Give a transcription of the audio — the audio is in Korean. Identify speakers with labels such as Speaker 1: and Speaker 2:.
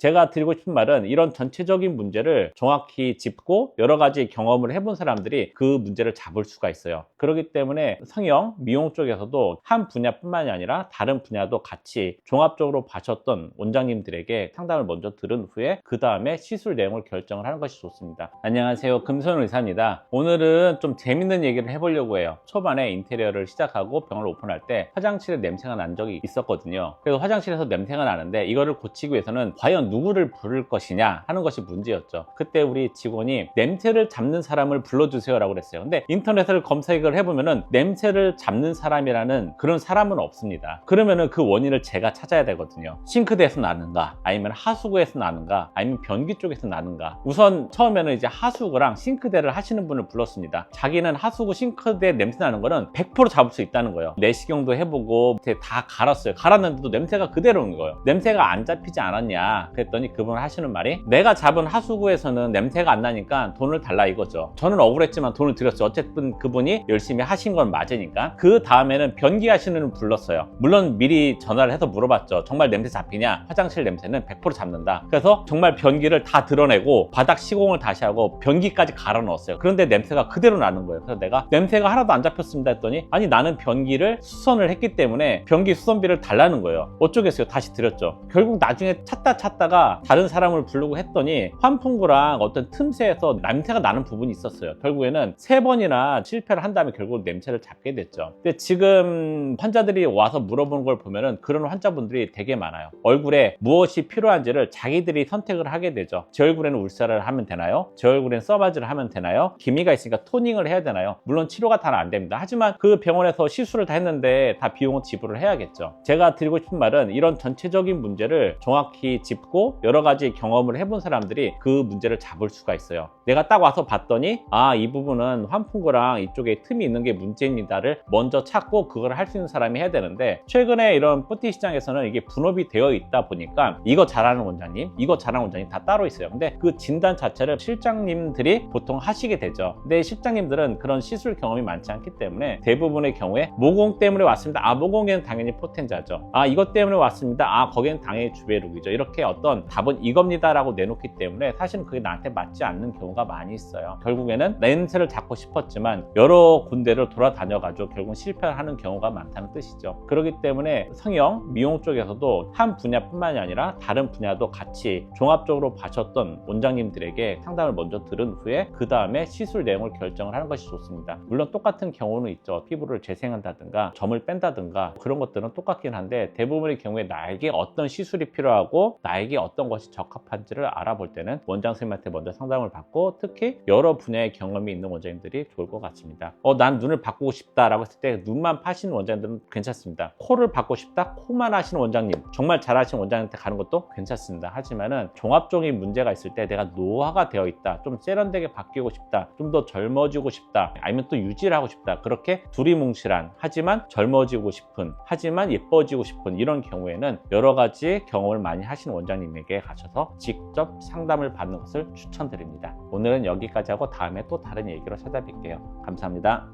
Speaker 1: 제가 드리고 싶은 말은 이런 전체적인 문제를 정확히 짚고 여러 가지 경험을 해본 사람들이 그 문제를 잡을 수가 있어요. 그렇기 때문에 성형, 미용 쪽에서도 한 분야뿐만이 아니라 다른 분야도 같이 종합적으로 봐셨던 원장님들에게 상담을 먼저 들은 후에 그 다음에 시술 내용을 결정을 하는 것이 좋습니다. 안녕하세요, 금손 의사입니다. 오늘은 좀 재밌는 얘기를 해보려고 해요. 초반에 인테리어를 시작하고 병원을 오픈할 때 화장실에 냄새가 난 적이 있었거든요. 그래서 화장실에서 냄새가 나는데 이거를 고치기 위해서는 과연 누구를 부를 것이냐 하는 것이 문제였죠. 그때 우리 직원이 냄새를 잡는 사람을 불러주세요 라고 그랬어요. 근데 인터넷을 검색을 해보면은 냄새를 잡는 사람이라는 그런 사람은 없습니다. 그러면은 그 원인을 제가 찾아야 되거든요. 싱크대에서 나는가, 아니면 하수구에서 나는가, 아니면 변기 쪽에서 나는가. 우선 처음에는 이제 하수구랑 싱크대를 하시는 분을 불렀습니다. 자기는 하수구, 싱크대 냄새 나는 거는 100% 잡을 수 있다는 거예요. 내시경도 해보고 다 갈았어요. 갈았는데도 냄새가 그대로 온 거예요. 냄새가 안 잡히지 않았냐 그랬더니 그분 하시는 말이, 내가 잡은 하수구에서는 냄새가 안 나니까 돈을 달라 이거죠. 저는 억울했지만 돈을 드렸죠. 어쨌든 그분이 열심히 하신 건 맞으니까. 그 다음에는 변기 하시는 분을 불렀어요. 물론 미리 전화를 해서 물어봤죠. 정말 냄새 잡히냐? 화장실 냄새는 100% 잡는다. 그래서 정말 변기를 다 드러내고 바닥 시공을 다시 하고 변기까지 갈아 넣었어요. 그런데 냄새가 그대로 나는 거예요. 그래서 내가 냄새가 하나도 안 잡혔습니다 했더니, 아니 나는 변기를 수선을 했기 때문에 변기 수선비를 달라는 거예요. 어쩌겠어요. 다시 드렸죠. 결국 나중에 찾다가 다른 사람을 부르고 했더니 환풍구랑 어떤 틈새에서 냄새가 나는 부분이 있었어요. 결국에는 3번이나 실패를 한 다음에 결국 냄새를 잡게 됐죠. 근데 지금 환자들이 와서 물어보는 걸 보면은 그런 환자분들이 되게 많아요. 얼굴에 무엇이 필요한지를 자기들이 선택을 하게 되죠. 제 얼굴에는 울살을 하면 되나요? 제 얼굴에는 써바지를 하면 되나요? 기미가 있으니까 토닝을 해야 되나요? 물론 치료가 다 안 됩니다. 하지만 그 병원에서 시술을 다 했는데 다 비용은 지불을 해야겠죠. 제가 드리고 싶은 말은 이런 전체적인 문제를 정확히 짚고 여러 가지 경험을 해본 사람들이 그 문제를 잡을 수가 있어요. 내가 딱 와서 봤더니 이 부분은 환풍구랑 이쪽에 틈이 있는 게 문제입니다를 먼저 찾고 그걸 할 수 있는 사람이 해야 되는데, 최근에 이런 뿌띠 시장에서는 이게 분업이 되어 있다 보니까 이거 잘하는 원장님, 이거 잘하는 원장님 다 따로 있어요. 근데 그 진단 자체를 실장님들이 보통 하시게 되죠. 근데 실장님들은 그런 시술 경험이 많지 않기 때문에 대부분의 경우에 모공 때문에 왔습니다. 모공에는 당연히 포텐자죠. 이것 때문에 왔습니다. 거기는 당연히 주베룩이죠. 이렇게 어떤 답은 이겁니다 라고 내놓기 때문에 사실은 그게 나한테 맞지 않는 경우가 많이 있어요. 결국에는 냄새를 잡고 싶었지만 여러 군데를 돌아다녀가지고 결국은 실패를 하는 경우가 많다는 뜻이죠. 그렇기 때문에 성형, 미용 쪽에서도 한 분야뿐만이 아니라 다른 분야도 같이 종합적으로 봐셨던 원장님들에게 상담을 먼저 들은 후에 그 다음에 시술 내용을 결정을 하는 것이 좋습니다. 물론 똑같은 경우는 있죠. 피부를 재생한다든가 점을 뺀다든가 그런 것들은 똑같긴 한데, 대부분의 경우에 나에게 어떤 시술이 필요하고 나에게 어떤 것이 적합한지를 알아볼 때는 원장 선생님한테 먼저 상담을 받고, 특히 여러 분야의 경험이 있는 원장님들이 좋을 것 같습니다. 난 눈을 바꾸고 싶다라고 했을 때 눈만 파시는 원장님들은 괜찮습니다. 코를 바꾸고 싶다, 코만 하시는 원장님, 정말 잘하시는 원장님한테 가는 것도 괜찮습니다. 하지만은 종합적인 문제가 있을 때 내가 노화가 되어 있다, 좀 세련되게 바뀌고 싶다, 좀 더 젊어지고 싶다, 아니면 또 유지를 하고 싶다, 그렇게 두리뭉실한 하지만 젊어지고 싶은, 하지만 예뻐지고 싶은 이런 경우에는 여러 가지 경험을 많이 하시는 원장님에게 가셔서 직접 상담을 받는 것을 추천드립니다. 오늘은 여기까지 하고 다음에 또 다른 얘기로 찾아뵐게요. 감사합니다.